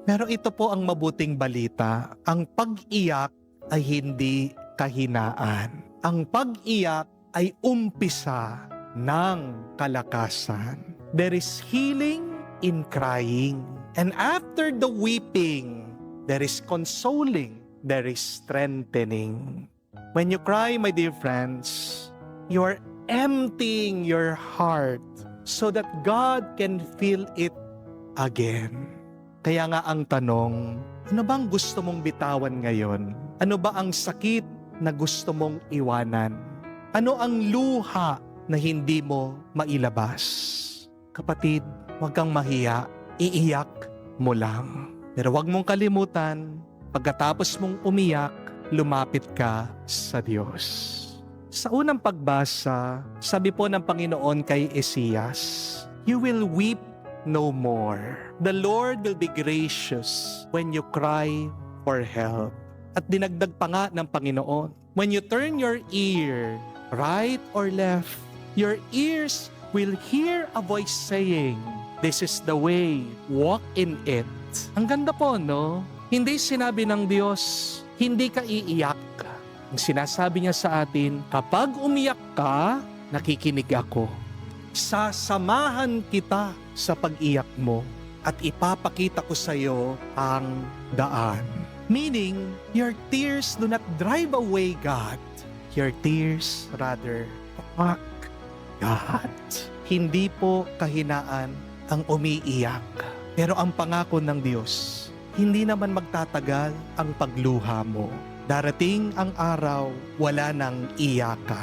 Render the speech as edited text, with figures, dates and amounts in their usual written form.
Pero ito po ang mabuting balita. Ang pag-iyak ay hindi kahinaan. Ang pag-iyak ay umpisa ng kalakasan. There is healing in crying. And after the weeping, there is consoling, there is strengthening. When you cry, my dear friends, you are emptying your heart so that God can fill it again. Kaya nga ang tanong, ano bang gusto mong bitawan ngayon? Ano ba ang sakit na gusto mong iwanan? Ano ang luha na hindi mo mailabas? Kapatid, huwag kang mahiya, iiyak mo lang. Pero huwag mong kalimutan, pagkatapos mong umiyak, lumapit ka sa Diyos. Sa unang pagbasa, sabi po ng Panginoon kay Esaias, "You will weep no more. The Lord will be gracious when you cry for help." At dinagdag pa nga ng Panginoon, when you turn your ear right or left, your ears will hear a voice saying, "This is the way, walk in it." Ang ganda po, no? Hindi sinabi ng Diyos, hindi ka iiyak. Ang sinasabi niya sa atin, kapag umiyak ka, nakikinig ako. Sasamahan kita sa pag-iyak mo at ipapakita ko sa iyo ang daan. Meaning, your tears do not drive away God. Your tears rather mock God. Hindi po kahinaan ang umiiyak. Pero ang pangako ng Diyos, hindi naman magtatagal ang pagluha mo. Darating ang araw, wala nang iyakan.